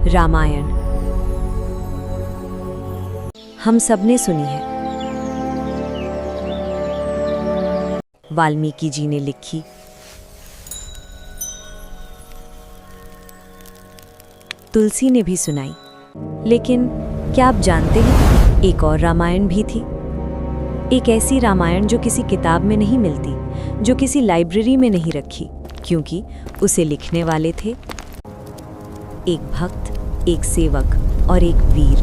रामायण हम सबने सुनी है। वाल्मीकि जी ने लिखी। तुलसी ने भी सुनाई। लेकिन क्या आप जानते हैं, एक और रामायण भी थी। एक ऐसी रामायण जो किसी किताब में नहीं मिलती, जो किसी लाइब्रेरी में नहीं रखी, क्योंकि उसे लिखने वाले थे एक भक्त, एक सेवक और एक वीर,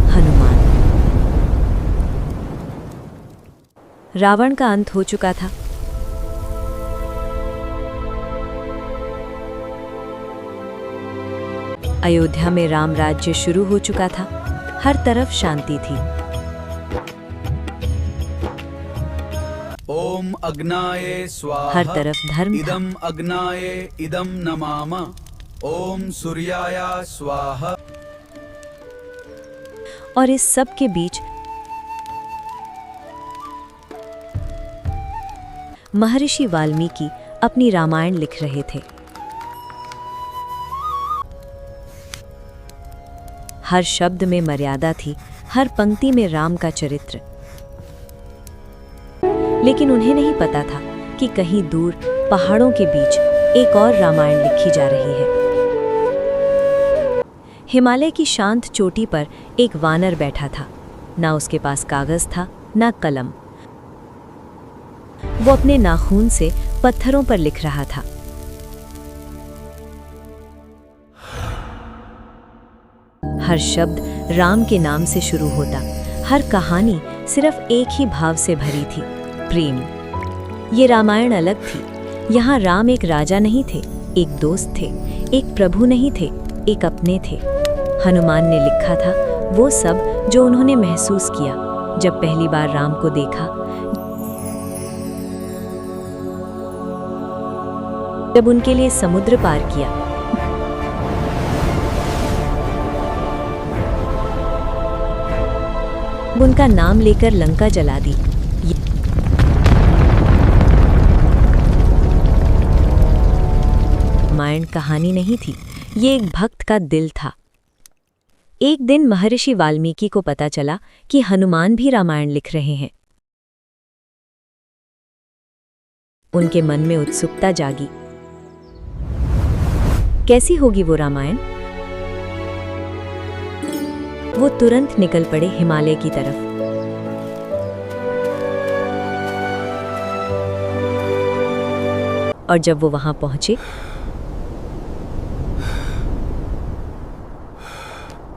हनुमान। रावण का अंत हो चुका था। अयोध्या में राम राज्य शुरू हो चुका था। हर तरफ शांति थी। ओम अग्नाये स्वाहा। हर तरफ धर्म था। इदम अग्नाये इदम नमामा। ओम सूर्याय स्वाहा। और इस सब के बीच महर्षि वाल्मीकि अपनी रामायण लिख रहे थे। हर शब्द में मर्यादा थी, हर पंक्ति में राम का चरित्र। लेकिन उन्हें नहीं पता था कि कहीं दूर पहाड़ों के बीच एक और रामायण लिखी जा रही है। हिमालय की शांत चोटी पर एक वानर बैठा था। ना उसके पास कागज था, ना कलम। वो अपने नाखून से पत्थरों पर लिख रहा था। हर शब्द राम के नाम से शुरू होता। हर कहानी सिर्फ एक ही भाव से भरी थी, प्रेम। ये रामायण अलग थी। यहाँ राम एक राजा नहीं थे, एक दोस्त थे, एक प्रभु नहीं थे, एक अपने थे। हनुमान ने लिखा था वो सब जो उन्होंने महसूस किया जब पहली बार राम को देखा, जब उनके लिए समुद्र पार किया, उनका नाम लेकर लंका जला दी। रामायण कहानी नहीं थी, ये एक भक्त का दिल था। एक दिन महर्षि वाल्मीकि को पता चला कि हनुमान भी रामायण लिख रहे हैं। उनके मन में उत्सुकता जागी। कैसी होगी वो रामायण? वो तुरंत निकल पड़े हिमालय की तरफ। और जब वो वहां पहुंचे,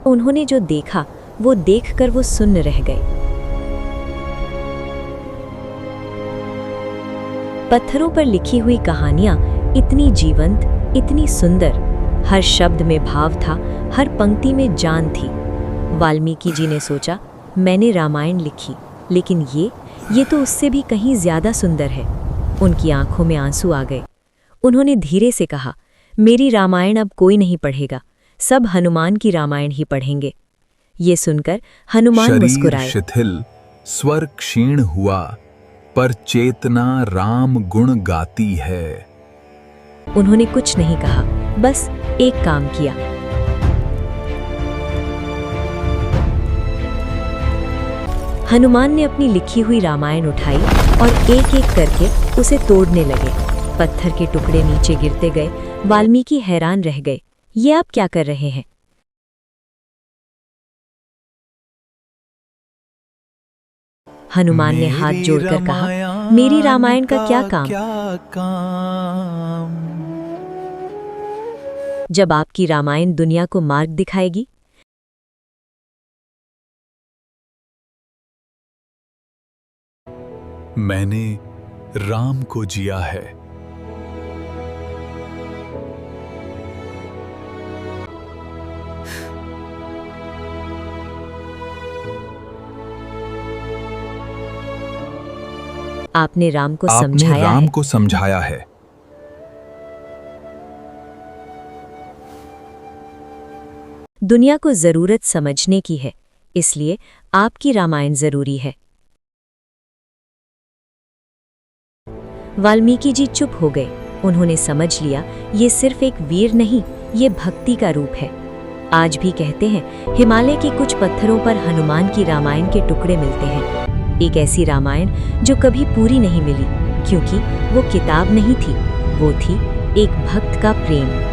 उन्होंने जो देखा वो देखकर वो सुन्न रह गए। पत्थरों पर लिखी हुई कहानियां इतनी जीवंत, इतनी सुंदर। हर शब्द में भाव था, हर पंक्ति में जान थी। वाल्मीकि जी ने सोचा, मैंने रामायण लिखी, लेकिन ये तो उससे भी कहीं ज्यादा सुंदर है। उनकी आंखों में आंसू आ गए। उन्होंने धीरे से कहा, मेरी रामायण अब कोई नहीं पढ़ेगा, सब हनुमान की रामायण ही पढ़ेंगे। ये सुनकर हनुमान मुस्कुराए। शरीर शिथिल, स्वर क्षीण हुआ, पर चेतना राम गुण गाती है। उन्होंने कुछ नहीं कहा, बस एक काम किया। हनुमान ने अपनी लिखी हुई रामायण उठाई और एक एक करके उसे तोड़ने लगे। पत्थर के टुकड़े नीचे गिरते गए। वाल्मीकि हैरान रह गए, ये आप क्या कर रहे हैं? हनुमान ने हाथ जोड़कर कहा, मेरी रामायण का क्या काम? जब आपकी रामायण दुनिया को मार्ग दिखाएगी। मैंने राम को जिया है। आपने राम को समझाया है। दुनिया को जरूरत समझने की है, इसलिए आपकी रामायण जरूरी है। वाल्मीकि जी चुप हो गए। उन्होंने समझ लिया, ये सिर्फ एक वीर नहीं, ये भक्ति का रूप है। आज भी कहते हैं हिमालय की कुछ पत्थरों पर हनुमान की रामायण के टुकड़े मिलते हैं। एक ऐसी रामायण जो कभी पूरी नहीं मिली, क्योंकि वो किताब नहीं थी, वो थी एक भक्त का प्रेम।